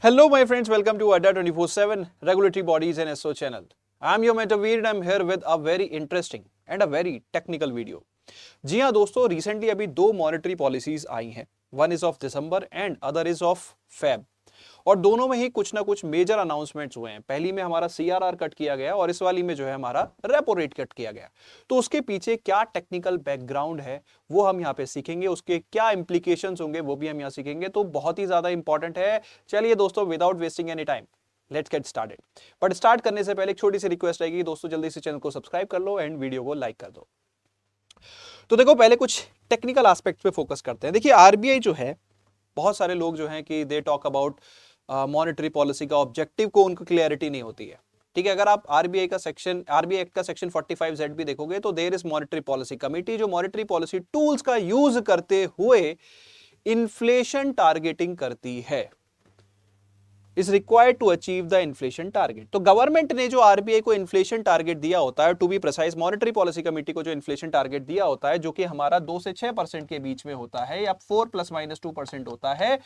Hello, my friends. Welcome to Adda 24/7 Regulatory Bodies and SO channel. I am your mentor Veer and I am here with a very interesting and a very technical video. जी हाँ दोस्तों, recently अभी दो monetary policies आई हैं. One is of December and other is of Feb. और दोनों में ही कुछ ना कुछ मेजर अनाउंसमेंट्स हुए हैं. पहली में हमारा सीआरआर कट किया गया और इस वाली में जो है हमारा रेपो रेट कट किया गया. तो उसके पीछे क्या टेक्निकल बैकग्राउंड है वो हम यहाँ पे सीखेंगे. उसके क्या इंप्लीकेशंस होंगे वो भी हम यहाँ सीखेंगे. तो बहुत ही ज्यादा इंपॉर्टेंट है. चलिए दोस्तों, without wasting any time let's get started. But start करने से पहले एक छोटी सी रिक्वेस्ट रहेगी दोस्तों, जल्दी से चैनल को सब्सक्राइब कर लो एंड वीडियो को लाइक कर दो. तो देखो, पहले कुछ टेक्निकल एस्पेक्ट पे फोकस करते हैं. देखिए, आरबीआई जो है, बहुत सारे लोग जो हैं कि they talk about monetary policy का ऑब्जेक्टिव को उनको क्लियरिटी नहीं होती है. ठीक है, अगर आप आरबीआई एक्ट का सेक्शन 45Z भी देखोगे तो there is monetary policy committee जो मॉनेटरी पॉलिसी टूल्स का यूज करते हुए इन्फ्लेशन टारगेटिंग करती है. Is required to achieve the inflation target. तो गवर्नमेंट ने जो आरबीआई को इन्फ्लेशन टारगेट दिया होता है, to be precise monetary policy committee को जो इन्फ्लेशन टारगेट दिया होता है, जो कि हमारा 2 से 6% के बीच में होता है या 4 ± 2% होता है,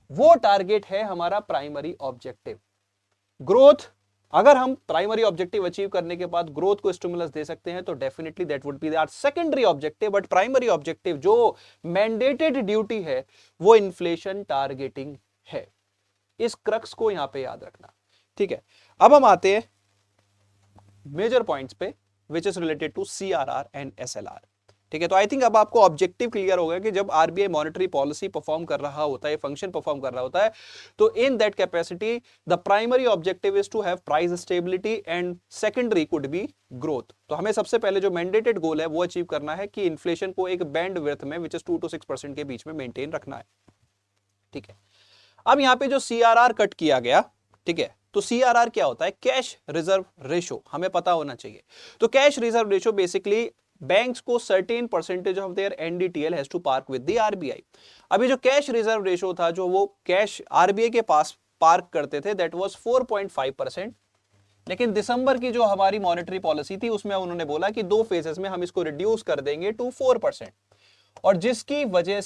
वो टारगेट है हमारा प्राइमरी ऑब्जेक्टिव. ग्रोथ, अगर हम प्राइमरी ऑब्जेक्टिव अचीव करने के बाद ग्रोथ को स्टिमुलस दे सकते हैं तो definitely that would be our secondary objective. But primary objective जो मैंडेटेड ड्यूटी है वो इन्फ्लेशन टारगेटिंग है. इस क्रक्स को यहां पे याद रखना. ठीक है, अब हम आते हैं मेजर पॉइंट्स पे which is related to CRR and SLR. ठीक है, तो आई थिंक अब आपको ऑब्जेक्टिव क्लियर हो गया कि जब आरबीआई मॉनेटरी पॉलिसी परफॉर्म कर रहा होता है, फंक्शन परफॉर्म कर रहा होता है, तो in that capacity the primary objective is to have price stability and secondary could be growth. तो हमें सबसे पहले जो मैंडेटेड गोल है वो अचीव करना है कि इन्फ्लेशन को एक बैंड विड्थ में विच इज 2 to 6% के बीच में मेंटेन रखना है. ठीक है, अब यहां पे जो सीआरआर कट किया गया, ठीक है, तो सीआरआर क्या होता है? Cash reserve ratio. हमें पता होना चाहिए. तो cash reserve ratio basically banks को certain percentage of their NDTL has to park with the RBI. अभी जो कैश रिजर्व रेशो था, जो वो कैश आरबीआई के पास पार्क करते थे, दैट वाज 4.5%. लेकिन दिसंबर की जो हमारी मॉनेटरी पॉलिसी थी उसमें उन्होंने बोला कि 2 फेजेस में हम इसको रिड्यूस कर देंगे टू 4%. और जिसकी वजह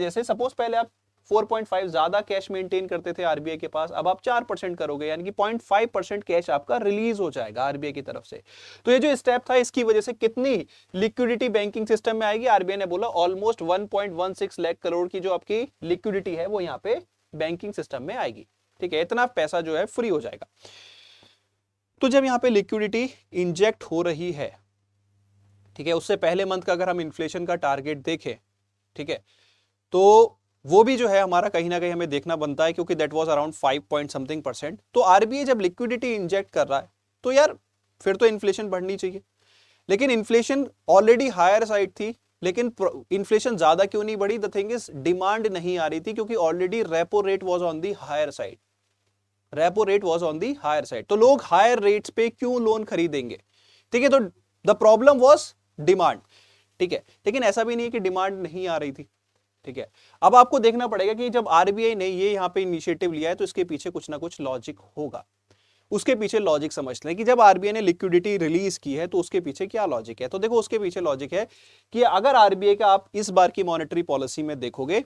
से सपोज पहले आप 4.5 ज्यादा कैश मेंटेन करते थे आरबीआई के पास, अब आप 4% करोगे, यानी कि 0.5% कैश आपका रिलीज हो जाएगा आरबीआई की तरफ से. तो ये जो स्टेप था, इसकी वजह से कितनी लिक्विडिटी बैंकिंग सिस्टम में आएगी? आरबीआई ने बोला ऑलमोस्ट 1.16 लाख करोड़ की जो आपकी लिक्विडिटी है वो यहाँ पे बैंकिंग सिस्टम में आएगी. ठीक है, इतना पैसा जो है फ्री हो जाएगा. तो जब यहाँ पे लिक्विडिटी इंजेक्ट हो रही है, ठीक है, उससे पहले मंथ का अगर हम इन्फ्लेशन का टारगेट देखें, ठीक है, तो वो भी जो है हमारा कहीं ना कहीं हमें देखना बनता है, क्योंकि दैट वाज अराउंड 5.something%. तो आरबीआई जब लिक्विडिटी इंजेक्ट कर रहा है तो यार फिर तो इन्फ्लेशन बढ़नी चाहिए. लेकिन इन्फ्लेशन ऑलरेडी हायर साइड थी, लेकिन इन्फ्लेशन ज्यादा क्यों नहीं बढ़ी? द थिंग इज डिमांड नहीं आ रही थी, क्योंकि already repo rate was on the higher side. Repo rate was on the higher side. तो लोग हायर रेट्स पे क्यों लोन खरीदेंगे? ठीक है, तो द प्रॉब्लम वाज डिमांड. ठीक है, लेकिन ऐसा भी नहीं है कि डिमांड नहीं आ रही थी. ठीक है, अब आपको देखना पड़ेगा कि जब आरबीआई ने ये यहां पे इनिशिएटिव लिया है तो इसके पीछे कुछ ना कुछ लॉजिक होगा. उसके पीछे लॉजिक समझ लें कि जब आरबीआई ने लिक्विडिटी रिलीज की है तो उसके पीछे क्या लॉजिक है. तो देखो, उसके पीछे लॉजिक है कि अगर आरबीआई का आप इस बार की मॉनेटरी पॉलिसी में देखोगे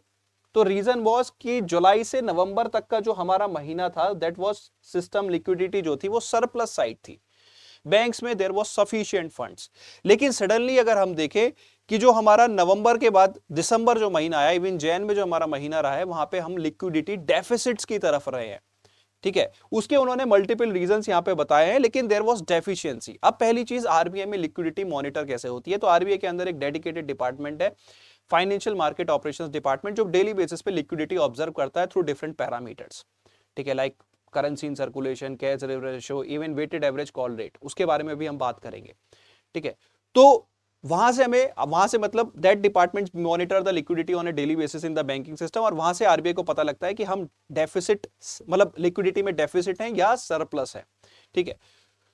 तो रीजन वाज कि जुलाई से नवंबर तक का जो हमारा महीना था, दैट वाज सिस्टम लिक्विडिटी जो थी वो सरप्लस साइड थी. बैंक्स में देयर वाज सफिशिएंट फंड्स. लेकिन सडनली अगर हम देखें कि जो हमारा नवंबर के बाद दिसंबर जो महीना आया, इवन जैन में जो हमारा महीना रहा है, वहां पे हम लिक्विडिटी डेफिसिट्स की तरफ रहे हैं. ठीक है, उसके उन्होंने मल्टीपल रीजंस यहां पे बताए हैं, लेकिन देयर वाज डेफिशिएंसी. अब पहली चीज, आरबीआई में लिक्विडिटी मॉनिटर कैसे होती है? तो आरबीआई के अंदर एक डेडिकेटेड डिपार्टमेंट है, फाइनेंशियल मार्केट ऑपरेशंस डिपार्टमेंट, जो डेली बेसिस पे लिक्विडिटी ऑब्जर्व करता है थ्रू डिफरेंट पैरामीटर्स. ठीक है, like currency in circulation, cash reserve ratio, even weighted average call rate. उसके बारे में भी हम बात करेंगे. ठीक है, तो वहां से मतलब that department monitor the liquidity on a daily basis in the banking system, और वहां से आरबीआई को पता लगता है कि हम डेफिसिट, मतलब लिक्विडिटी में डेफिसिट हैं या सरप्लस है. ठीक है,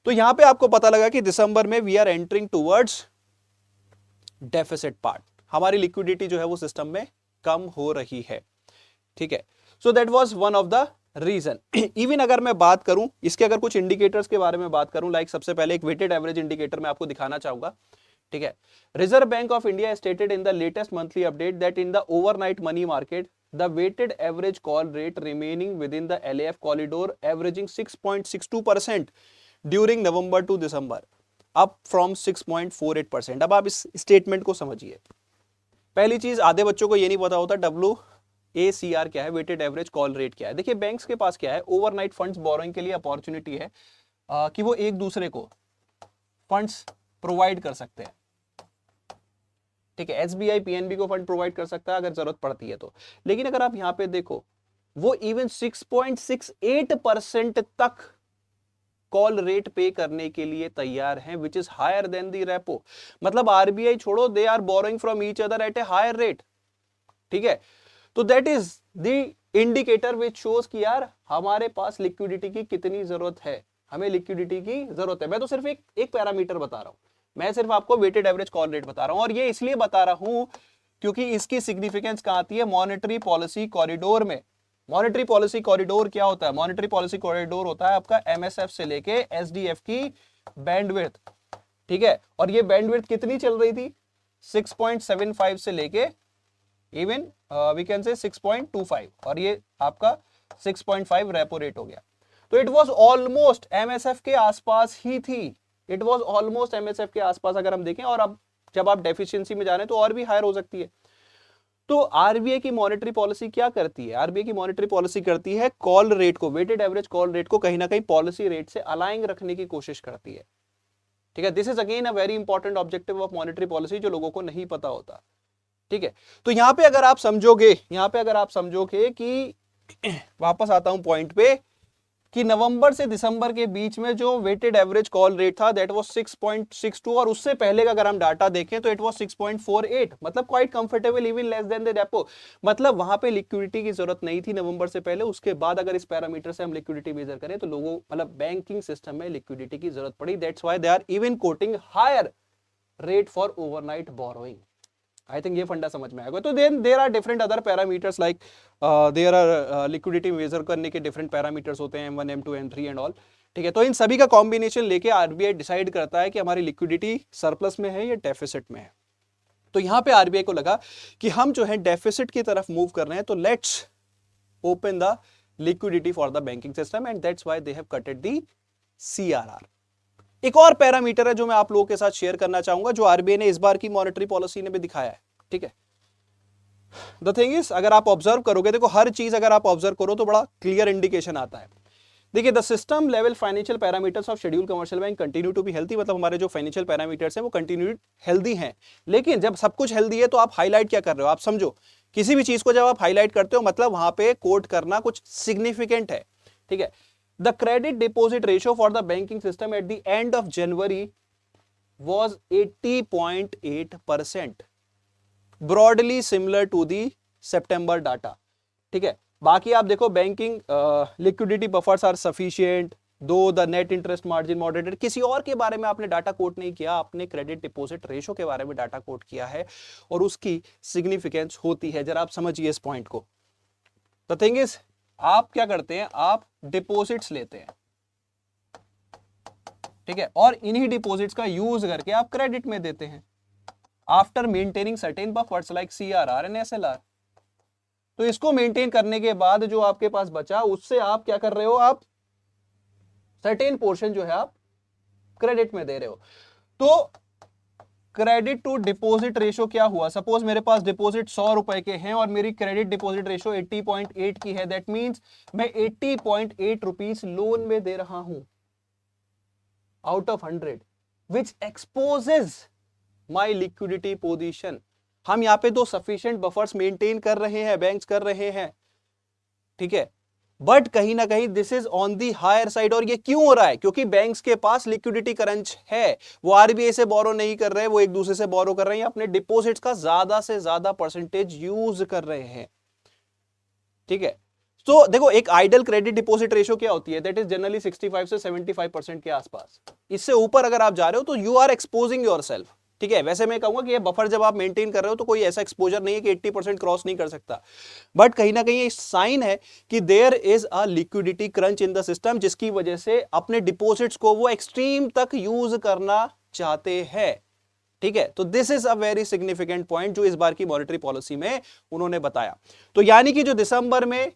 तो यहां पे आपको पता लगा कि दिसंबर में we are entering towards deficit part. हमारी लिक्विडिटी जो है वो सिस्टम में कम हो रही है. ठीक है, so that was one of the reason. Even अगर मैं बात करूं इसके, अगर कुछ इंडिकेटर्स के बारे में बात करूं, लाइक सबसे पहले एक वेटेड एवरेज इंडिकेटर मैं आपको दिखाना चाहूंगा. ठीक है, reserve bank of India stated in the latest monthly update that in the overnight money market the weighted average call rate remaining within the LAF corridor averaging 6.62% during November to December, up from 6.48%। अब आप इस statement को समझिए। पहली चीज, आधे बच्चों को ये नहीं पता होता WACR क्या है, वेटेड एवरेज कॉल रेट क्या है। देखिए बैंक्स के पास क्या है, ओवरनाइट फंड्स बोरोइंग के लिए अपॉर्चुनिटी है कि वो एक दूसरे को फंड्स प्रोवाइड कर सकते हैं। ठीक है, SBI PNB को फंड प्रोवाइड कर सकता है अगर जरूरत पड़ती है तो। लेकिन अगर आप यहां पे देखो, वो इवन 6.68% तक कॉल रेट पे करने के लिए तैयार हैं, which is higher than the repo. मतलब RBI छोड़ो, they are borrowing from each other at a higher rate. ठीक है, तो that is the indicator which shows कि यार हमारे पास लिक्विडिटी की कितनी जरूरत है, हमें लिक्विडिटी की जरूरत है। मैं तो सिर्फ एक पैरामीटर बता रहा हूं, मैं सिर्फ आपको वेटेड एवरेज कॉल रेट बता रहा हूं, और ये इसलिए बता रहा हूं क्योंकि इसकी सिग्निफिकेंस कहां आती है, मॉनेटरी पॉलिसी कॉरिडोर में। मॉनेटरी पॉलिसी कॉरिडोर क्या होता है, मॉनेटरी पॉलिसी कॉरिडोर होता है आपका MSF से लेके SDF की बैंडविड्थ। ठीक है, और ये बैंडविड्थ कितनी चल रही थी, 6.75 से लेके इवन वी कैन से 6.25, और ये आपका 6.5 रेपो रेट हो गया। तो इट वाज ऑलमोस्ट MSF के आसपास ही थी, इट वाज ऑलमोस्ट MSF के आसपास अगर हम देखें। और अब जब आप डेफिशिएंसी में जा रहे हैं तो और भी हायर हो सकती है। तो RBI की मॉनेटरी पॉलिसी क्या करती है, RBI की मॉनेटरी पॉलिसी करती है कॉल रेट को, वेटेड एवरेज कॉल रेट को कहीं ना कहीं पॉलिसी रेट से अलाइन रखने की कोशिश करती है। ठीक है, this is again a very important objective of monetary policy, जो लोगों को नहीं पता होता। ठीक है, तो यहां पे अगर आप समझोगे कि वापस आता हूं पॉइंट पे, कि नवंबर से दिसंबर के बीच में जो वेटेड एवरेज कॉल रेट था दैट वाज 6.62, और उससे पहले का अगर हम डाटा देखें तो इट वाज 6.48, मतलब quite comfortable, even less than the repo. मतलब वहां पे लिक्विडिटी की जरूरत नहीं थी नवंबर से पहले। उसके बाद अगर इस पैरामीटर से हम लिक्विडिटी मेजर करें तो लोगों, मतलब बैंकिंग सिस्टम में लिक्विडिटी की जरूरत पड़ी। That's why they are even quoting higher rate for overnight borrowing. I think ये फंडा समझ में आएगा। तो then there are different other parameters like there are liquidity measure करने के डिफरेंट पैरामीटर्स होते हैं, M1 M2 M3 and all. ठीक है, तो इन सभी का कॉम्बिनेशन लेके RBI डिसाइड करता है कि हमारी लिक्विडिटी सरप्लस में है या डेफिसिट में है। तो यहां पे RBI को लगा कि हम जो है डेफिसिट की तरफ मूव कर रहे हैं, तो let's open the liquidity for the banking system, and that's why they have कटेड the CRR। एक और पैरामीटर है जो मैं आप लोगों के साथ शेयर करना चाहूंगा, जो RBI ने इस बार की मॉनेटरी पॉलिसी ने भी दिखाया है। ठीक है, द थिंग इज, अगर आप ऑब्जर्व करोगे, देखो हर चीज अगर आप ऑब्जर्व करो तो बड़ा क्लियर इंडिकेशन आता है। देखिए, the system level financial parameters of schedule commercial bank continue to be healthy, मतलब हमारे जो फाइनेंशियल पैरामीटर्स हैं वो कंटिन्यू हेल्दी हैं। लेकिन जब सब कुछ हेल्दी है तो आप हाईलाइट क्या कर रहे हो, आप समझो, किसी भी चीज को जब आप हाईलाइट करते हो मतलब वहां पे कोट करना कुछ सिग्निफिकेंट है। ठीक है, the credit deposit ratio for the banking system at the end of January was 80.8%, broadly similar to the September data। ठीक है, बाकी आप देखो banking liquidity buffers are sufficient, though the net interest margin moderated. किसी और के बारे में आपने डाटा कोट नहीं किया, आपने क्रेडिट डिपॉजिट रेशो के बारे में डाटा कोट किया है, और उसकी सिग्निफिकेंस होती है। जरा आप समझिए इस पॉइंट को। द थिंग इज, आप क्या करते हैं, आप डिपॉजिट्स लेते हैं, ठीक है, और इन्हीं डिपॉजिट्स का यूज करके आप क्रेडिट में देते हैं after maintaining certain buffers like CRR and SLR। तो इसको मेंटेन करने के बाद जो आपके पास बचा उससे आप क्या कर रहे हो, आप सर्टेन पोर्शन जो है आप क्रेडिट में दे रहे हो। तो क्रेडिट टू डिपॉजिट रेशो क्या हुआ, सपोज मेरे पास डिपॉजिट 100 रुपए के हैं और मेरी क्रेडिट डिपॉजिट रेशो 80.8 की है, दैट मींस मैं 80.8 रुपीस लोन में दे रहा हूं out of 100, which exposes my liquidity position. हम यहां पे दो सफिशिएंट बफर्स मेंटेन कर रहे हैं, बैंक्स कर रहे हैं, ठीक है, बट कहीं ना कहीं this is on the higher side. और ये क्यों हो रहा है, क्योंकि बैंक्स के पास लिक्विडिटी क्रंच है, वो RBI से बोरो नहीं कर रहे, वो एक दूसरे से बोरो कर रहे हैं, अपने डिपॉजिट्स का ज्यादा से ज्यादा परसेंटेज यूज कर रहे हैं। ठीक है, तो देखो एक आइडल क्रेडिट डिपॉजिट रेशो क्या होती है, दैट इज जनरली 65 से 75% के आसपास। इससे ऊपर अगर आप जा रहे हो तो यू आर एक्सपोजिंग योरसेल्फ। ठीक है, वैसे मैं कहूंगा कि ये बफर जब आप मेंटेन कर रहे हो तो कोई ऐसा एक्सपोजर नहीं है कि 80% क्रॉस नहीं कर सकता, बट कहीं ना कहीं साइन है कि there is a liquidity crunch in the system, जिसकी वजह से अपने डिपॉजिट्स को वो एक्सट्रीम तक यूज करना चाहते हैं। ठीक है, तो this is a very significant point जो इस बार की मॉनेटरी पॉलिसी में उन्होंने बताया। तो यानी कि जो दिसंबर में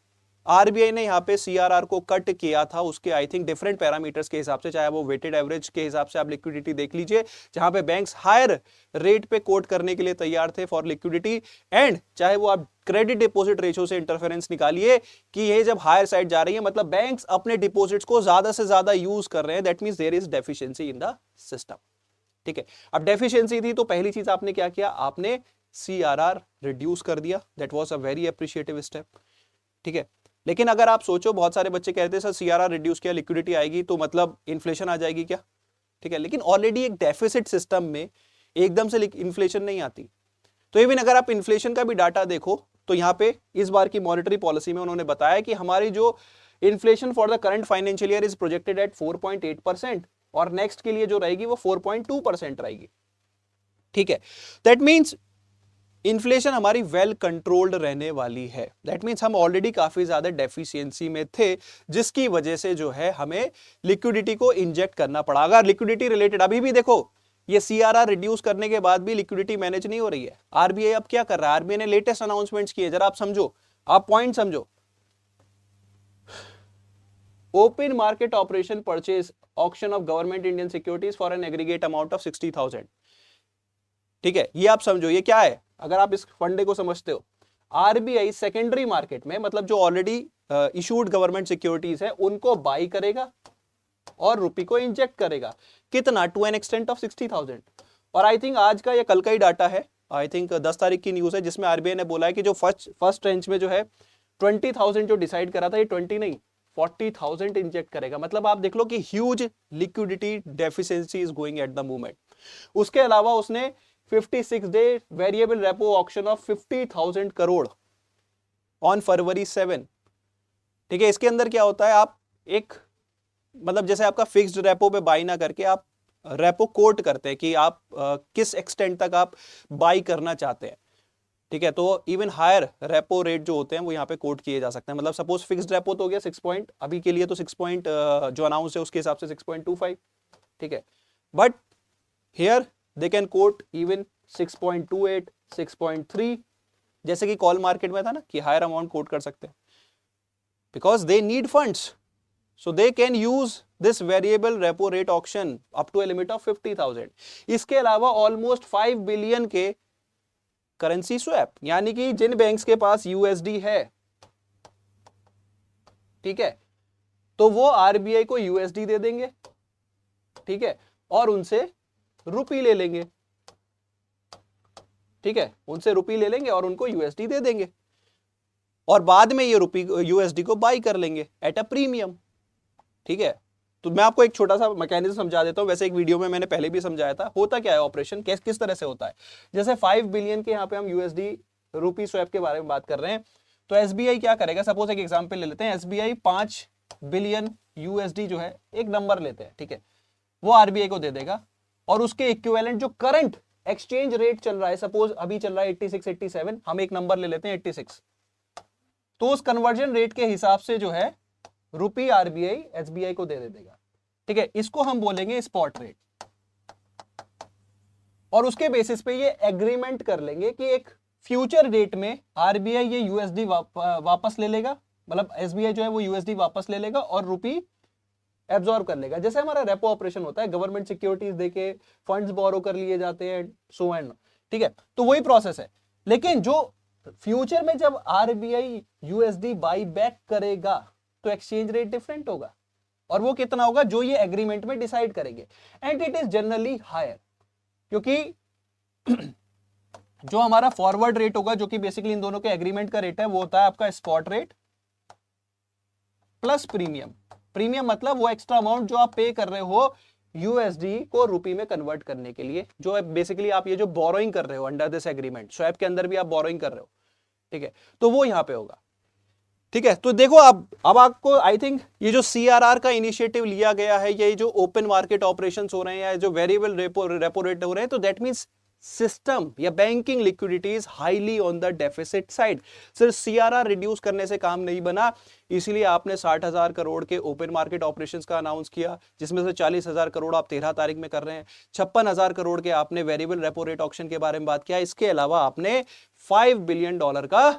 आरबीआई ने यहाँ पे सीआरआर को कट किया था, उसके आई थिंक डिफरेंट पैरामीटर्स के हिसाब से, चाहे वो वेटेड एवरेज के हिसाब से आप लिक्विडिटी देख लीजिए, जहां पे बैंक्स हायर रेट पे कोट करने के लिए तैयार थे फॉर लिक्विडिटी, एंड चाहे वो आप क्रेडिट डिपॉजिट रेशियो से इंटरफेरेंस निकालिए कि ये जब हायर साइड जा रही है मतलब बैंक्स अपने डिपॉजिट्स को ज्यादा से ज्यादा यूज कर रहे हैं, that means there is deficiency in the system. ठीक है, अब डेफिशिएंसी थी तो पहली चीज आपने क्या किया, आपने सीआरआर रिड्यूस कर दिया, that was a very appreciative step. ठीक है, लेकिन अगर आप सोचो, बहुत सारे बच्चे कहते हैं सर सीआरआर रिड्यूस किया, लिक्विडिटी आएगी तो मतलब इन्फ्लेशन आ जाएगी क्या? ठीक है, लेकिन ऑलरेडी एक डेफिसिट सिस्टम में एकदम से इन्फ्लेशन नहीं आती। तो इवन अगर आप इन्फ्लेशन का भी डाटा देखो तो यहां पे इस बार की मॉनेटरी पॉलिसी में उन्होंने बताया कि हमारी जो inflation for the current financial year is projected at 4.8% और नेक्स्ट के लिए जो रहेगी वो 4.2% रहेगी। ठीक है, दैट मींस इन्फ्लेशन हमारी वेल कंट्रोल्ड रहने वाली है। दैट मींस हम ऑलरेडी काफी ज्यादा डेफिशिएंसी में थे, जिसकी वजह से जो है हमें लिक्विडिटी को इंजेक्ट करना पड़ा। अगर लिक्विडिटी रिलेटेड अभी भी देखो, ये सीआरआर रिड्यूस करने के बाद भी लिक्विडिटी मैनेज नहीं हो रही है। आरबीआई अब क्या कर रहा है, आरबीआई ने लेटेस्ट अनाउंसमेंट्स किए, जरा आप समझो, आप पॉइंट समझो। Open market operation purchase auction of government Indian securities for an aggregate amount of 60,000। ठीक है, ये आप समझो ये क्या है, अगर आप इस फंडे को समझते हो, आरबीआई सेकेंडरी मार्केट में मतलब जो ऑलरेडी इशूड गवर्नमेंट सिक्योरिटीज है उनको बाई करेगा और रुपी को इंजेक्ट करेगा। कितना? To an extent of 60,000। और आई थिंक आज का या कल का ही डाटा है, आई थिंक 10 तारीख की न्यूज है, जिसमें आरबीआई ने बोला है कि जो फर्स्ट ट्रेंच में जो है 20,000 जो डिसाइड करा था, ये 20 नहीं 40,000 इंजेक्ट करेगा। मतलब आप देख लो कि huge liquidity deficiency is going at the moment. उसके अलावा उसने 56 day variable repo auction of 50,000 crore on फरवरी 7। ठीक है, इसके अंदर क्या होता है, आप एक मतलब जैसे आपका फिक्स्ड रेपो पे बाई ना करके आप रेपो कोट करते हैं कि आप किस एक्सटेंट तक आप बाई करना चाहते हैं। ठीक है, तो इवन हायर रेपो रेट जो होते हैं वो यहाँ पे कोट किए जा सकते हैं। मतलब सपोज फिक्स्ड रेपो तो हो गया 6 पॉइंट, अभी के लिए तो 6 पॉइंट जो अनाउंस है उसके हिसाब से 6.25। ठीक है, but here they can coat even 6.28, 6.3, जैसे कि कॉल मार्केट में था ना कि हायर अमाउंट कोट कर सकते हैं, because they need funds, so they can use this variable repo rate auction up to a limit of 50,000। इसके अलावा ऑलमोस्ट 5 बिलियन के करेंसी स्वैप, यानी कि जिन बैंक्स के पास यूएसडी है, ठीक है, तो वो आरबीआई को यूएसडी दे देंगे, ठीक है, और उनसे रुपी ले लेंगे। ठीक है, उनसे रुपी ले लेंगे और उनको यूएसडी दे देंगे, और बाद में ये रुपी यूएसडी को बाई कर लेंगे एट अ प्रीमियम। ठीक है, तो मैं आपको एक छोटा सा मैकेनिज्म समझा देता हूं, वैसे एक वीडियो में मैंने पहले भी समझाया था। होता क्या है ऑपरेशन, किस तरह से होता है, जैसे 5 बिलियन के यहाँ पे हम यूएसडी रुपी स्वैप के बारे में बात कर रहे हैं, तो एसबीआई क्या करेगा, सपोज एक एग्जांपल ले लेते हैं, एसबीआई 5 बिलियन यूएसडी जो है, एक नंबर लेते हैं, ठीक है, वो आरबीआई को दे देगा, और उसके इक्विवेलेंट जो करंट एक्सचेंज रेट चल रहा है, सपोज अभी चल रहा है 86, 87, हम एक नंबर ले लेते हैं 86, तो उस कन्वर्जन रेट के हिसाब से जो है रुपी आरबीआई एसबीआई को दे देगा। ठीक है, इसको हम बोलेंगे स्पॉट रेट, और उसके बेसिस पे ये एग्रीमेंट कर लेंगे कि एक फ्यूचर डेट में आरबीआई ये यूएसडी वापस ले लेगा, मतलब एसबीआई जो है वो यूएसडी वापस ले लेगा और रुपी एब्जॉर्ब कर लेगा। जैसे हमारा रेपो ऑपरेशन होता है, गवर्नमेंट सिक्योरिटीज देके फंड्स बोरो कर लिए जाते हैं, सो एंड, ठीक है, तो वही प्रोसेस है। लेकिन जो फ्यूचर में जब आरबीआई यूएसडी बाई बैक करेगा तो एक्सचेंज रेट डिफरेंट होगा, और वो कितना होगा जो ये एग्रीमेंट में डिसाइड करेंगे, and it is generally higher, क्योंकि जो हमारा फॉरवर्ड रेट होगा, जो कि बेसिकली इन दोनों के एग्रीमेंट का रेट है, वो होता है आपका spot rate plus premium. Premium मतलब वो एक्स्ट्रा अमाउंट जो आप पे कर रहे हो यूएसडी को रुपी में कन्वर्ट करने के लिए, जो बेसिकली आप ये जो बोरोइंग कर रहे हो अंडर दिस एग्रीमेंट, स्वैप के अंदर भी आप बोरोइंग कर रहे हो, ठीक है, तो वो यहां पे होगा। ठीक है, तो देखो अब आपको आई थिंक ये जो सीआरआर का इनिशिएटिव लिया गया है, ये जो ओपन मार्केट ऑपरेशंस हो रहे हैं या जो वेरिएबल रेपो रेट हो रहे हैं, तो दैट मींस सिस्टम या banking liquidity is highly on the deficit side. सिर्फ सीआरआर रिड्यूस करने से काम नहीं बना, इसीलिए आपने 60,000 करोड़ के ओपन मार्केट ऑपरेशंस का अनाउंस किया, जिसमें से 40,000 करोड़ आप 13 तारीख में कर रहे हैं। 56,000 करोड़ के आपने वेरिएबल रेपो रेट ऑक्शन के बारे में बात किया। इसके अलावा आपने $5 बिलियन का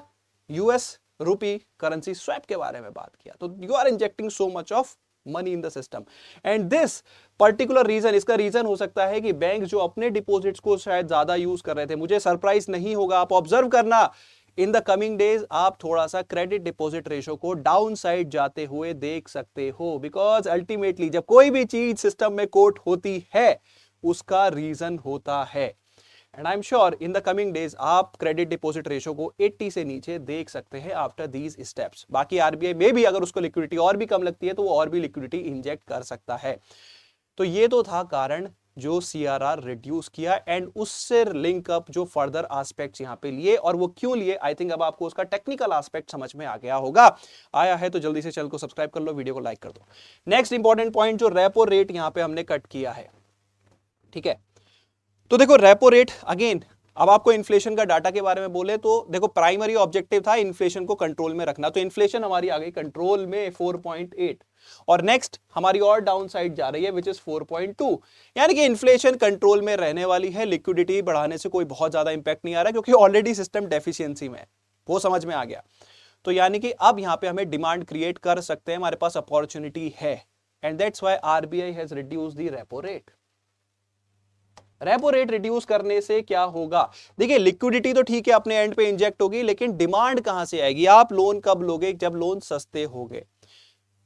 यूएस रूपी करेंसी स्वैप के बारे में बात किया। तो you are injecting so much of money in the system and this particular reason, इसका रीजन हो सकता है कि बैंक जो अपने डिपॉजिट्स को शायद ज्यादा यूज कर रहे थे। मुझे सरप्राइज नहीं होगा, आप ऑब्जर्व करना इन द कमिंग डेज आप थोड़ा सा क्रेडिट डिपॉजिट रेशो को डाउन साइड जाते हुए देख सकते हो, बिकॉज अल्टीमेटली जब कोई भी चीज सिस्टम में कोट होती है उसका रीजन होता है। And I am sure in the coming days आप क्रेडिट डिपॉजिट रेशो को 80 से नीचे देख सकते हैं आफ्टर दीज स्टेप्स। बाकी आरबीआई में भी अगर उसको लिक्विडिटी और भी कम लगती है तो वो और भी लिक्विडिटी इंजेक्ट कर सकता है। तो ये तो था कारण जो सीआरआर रिड्यूस किया एंड उससे लिंक अप जो फर्दर एस्पेक्ट्स यहां पे लिए और वो क्यों लिए, आई थिंक अब आपको उसका टेक्निकल एस्पेक्ट समझ में आ गया होगा। आया है तो जल्दी से चैनल को सब्सक्राइब कर लो, वीडियो को लाइक कर दो। नेक्स्ट इंपॉर्टेंट पॉइंट, जो रेपो रेट यहां पे हमने कट किया है, ठीक है। तो देखो रेपो रेट अगेन, अब आपको इन्फ्लेशन का डाटा के बारे में बोले तो देखो प्राइमरी ऑब्जेक्टिव था इन्फ्लेशन को कंट्रोल में रखना, तो इन्फ्लेशन हमारी आ गई कंट्रोल में 4.8 और नेक्स्ट हमारी और डाउन साइड जा रही है विच इज 4.2, यानी कि इन्फ्लेशन कंट्रोल में रहने वाली है। लिक्विडिटी बढ़ाने से कोई बहुत ज्यादा इंपैक्ट नहीं आ रहा क्योंकि ऑलरेडी सिस्टम डेफिशिएंसी में है, वो समझ में आ गया। तो यानी कि अब यहां पे हमें डिमांड क्रिएट कर सकते हैं, हमारे पास अपॉर्चुनिटी है and that's why RBI has reduced the repo rate. Repo rate reduce करने से क्या होगा, देखिए लिक्विडिटी तो ठीक है अपने एंड पे इंजेक्ट होगी, लेकिन डिमांड कहां से आएगी, आप लोन कब लोगे, जब लोन सस्ते होंगे।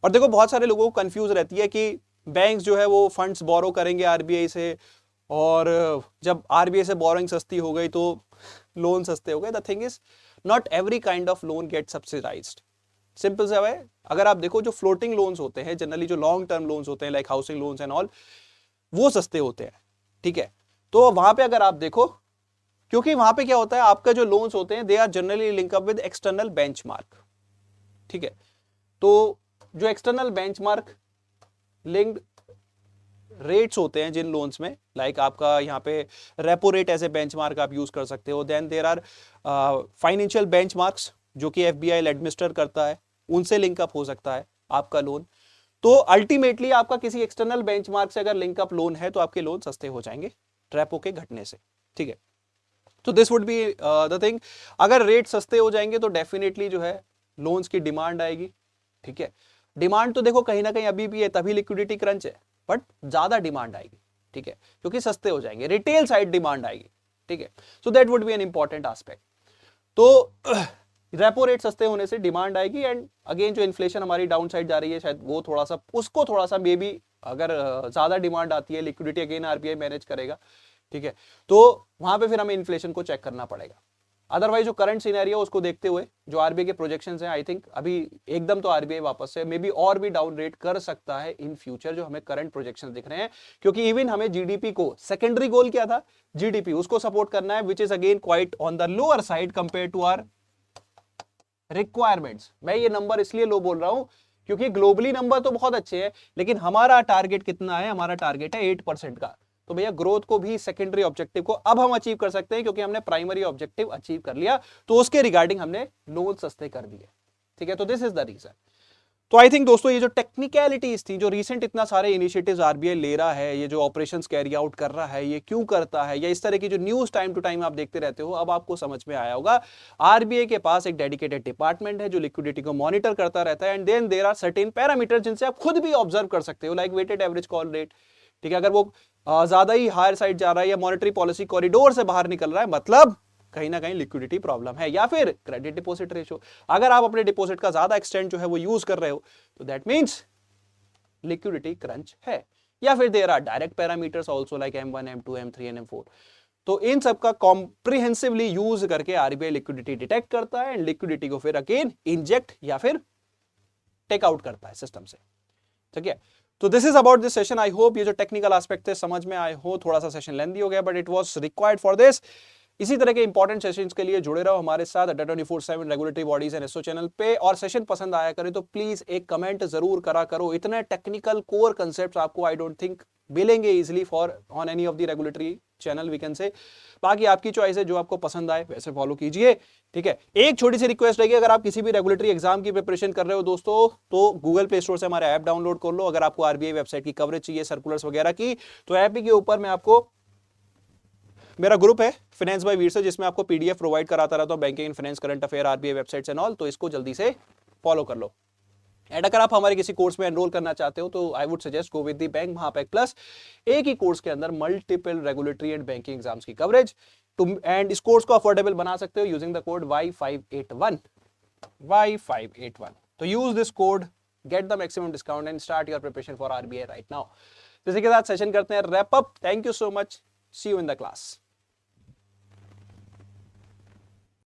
और देखो बहुत सारे लोगों को कंफ्यूज रहती है कि बैंक्स जो है वो फंड्स बोरो करेंगे आरबीआई से और जब आरबीआई से बोरोइंग सस्ती हो गई तो लोन सस्ते हो गए। The thing is not every kind of loan get subsidized. Simple सा है, अगर आप देखो जो फ्लोटिंग लोन्स होते हैं जनरली, जो लॉन्ग टर्म लोन्स होते हैं like housing loans and all, वो सस्ते होते हैं, ठीक है। तो वहां पे अगर आप देखो, क्योंकि वहां पे क्या होता है, आपका जो लोन्स होते हैं they are generally link up with external benchmark, ठीक है। तो जो एक्सटर्नल बेंचमार्क लिंक्ड रेट्स होते हैं जिन लोन्स में, लाइक आपका यहाँ पे repo rate as a benchmark आप यूज कर सकते हो। Then there are financial benchmarks जो कि एफबीआई एडमिनिस्टर करता है, उनसे लिंकअप हो सकता है आपका लोन। तो अल्टीमेटली आपका किसी एक्सटर्नल बेंचमार्क से अगर लिंकअप लोन है तो आपके लोन सस्ते हो जाएंगे रेपो के घटने से, ठीक है। तो this would be the thing, अगर रेट सस्ते हो जाएंगे तो डेफिनेटली जो है लोन्स की डिमांड आएगी, ठीक है। डिमांड तो देखो कहीं ना कहीं अभी भी है, तभी लिक्विडिटी क्रंच है, बट ज्यादा डिमांड आएगी, ठीक है, क्योंकि सस्ते हो जाएंगे, रिटेल साइड डिमांड आएगी, ठीक है। So that would B an important aspect. तो रेपो रेट सस्ते होने से डिमांड आएगी एंड अगेन जो इन्फ्लेशन हमारी डाउन साइड जा रही है शायद वो थोड़ा सा, उसको थोड़ा सा मे बी अगर ज्यादा डिमांड आती है, लिक्विडिटी अगेन आरबीआई मैनेज करेगा, ठीक है। तो वहां पे फिर हमें इन्फ्लेशन को चेक करना पड़ेगा। अदरवाइज जो करंट सिनेरियो उसको देखते हुए जो आरबीआई के प्रोजेक्शंस हैं, आई थिंक अभी एकदम तो आरबीआई वापस से मे बी और भी डाउन रेट कर सकता है इन फ्यूचर, जो हमें करंट प्रोजेक्शंस दिख रहे हैं। क्योंकि इवन हमें जीडीपी को, सेकेंडरी गोल क्या था, जीडीपी, उसको सपोर्ट करना है, which is again quite on the lower side compare to our requirements. मैं ये नंबर इसलिए लो बोल रहा हूं क्योंकि ग्लोबली नंबर तो बहुत अच्छे हैं, लेकिन हमारा टारगेट कितना है, हमारा टारगेट है 8% का। तो भैया ग्रोथ को भी सेकेंडरी ऑब्जेक्टिव को अब हम अचीव कर सकते हैं क्योंकि हमने प्राइमरी ऑब्जेक्टिव अचीव कर लिया, तो उसके रिगार्डिंग हमने लोन सस्ते कर दिए, ठीक है। तो दिस इज द रीजन। तो आई थिंक दोस्तों ये जो टेक्निकलिटीज थी, जो रिसेंट इतना सारे इनिशिएटिव्स आरबीआई ले रहा है, ये जो ऑपरेशंस कैरी आउट कर रहा है, ये क्यों करता है, या इस तरह की जो न्यूज टाइम टू टाइम आप देखते रहते हो, अब आपको समझ में आया होगा। आरबीआई के पास एक डेडिकेटेड डिपार्टमेंट है जो लिक्विडिटी को मॉनिटर करता रहता है and then there are certain parameter जिनसे आप खुद भी ऑब्जर्व कर सकते हो, like weighted average call rate, ठीक है। अगर वो ज्यादा ही हायर साइड जा रहा है या मॉनेटरी पॉलिसी कॉरिडोर से बाहर निकल रहा है, मतलब कहीं ना कहीं लिक्विडिटी प्रॉब्लम है। या फिर क्रेडिट डिपॉजिट रेशियो, अगर आप अपने डिपॉजिट का ज्यादा एक्सटेंट जो है वो यूज कर रहे हो तो दैट मींस लिक्विडिटी क्रंच है। या फिर there are direct parameters also like M1 M2 M3 and M4। तो इन सब का कॉम्प्रिहेंसिवली यूज करके आरबीआई लिक्विडिटी डिटेक्ट करता है एंड लिक्विडिटी को फिर अगेन इंजेक्ट या फिर टेक आउट करता है सिस्टम से, ठीक है। तो this is about this session. I hope ये जो टेक्निकल एस्पेक्ट थे समझ में आए हो। थोड़ा सा सेशन लेंथी हो गया but it was required for this. इसी तरह के इंपॉर्टेंट सेशंस के लिए जुड़े रहो हमारे साथ Adda 24/7 regulatory bodies and SO channel पे। और सेशन पसंद आया करे तो प्लीज एक कमेंट जरूर करा करो। इतने टेक्निकल कोर कंसेप्ट्स आपको आई डोंट थिंक मिलेंगे easily for on any of the regulatory channel we can say. बाकी आपकी चॉइस है, जो आपको पसंद आए वैसे फॉलो कीजिए, ठीक है। एक छोटी सी रिक्वेस्ट रहेगी, अगर आप किसी भी रेगुलेटरी एग्जाम की प्रिपरेशन कर रहे हो दोस्तों, तो गूगल प्ले स्टोर से हमारा ऐप डाउनलोड कर लो। अगर आपको आरबीआई वेबसाइट की कवरेज चाहिए, सर्कुलर्स वगैरह की, तो ऐप के ऊपर मैं आपको मेरा ग्रुप है फाइनेंस बाय वीर से, जिसमें आपको पीडीएफ प्रोवाइड कराता रहता हूं, banking and finance, current affair, RBI websites and all. तो इसको जल्दी से फॉलो कर लो। एंड अगर आप हमारे किसी कोर्स में एनरोल करना चाहते हो तो I would suggest go with the bank Mahapack plus. एक ही कोर्स के अंदर multiple regulatory and banking exams की कवरेज, तुम एंड इस कोर्स को अफोर्डेबल बना सकते हो यूजिंग द कोड Y581। तो use this code, get the maximum discount and start your preparation for RBI right now. इसी के साथ सेशन करते हैं wrap up. Thank you so much, see you in the class.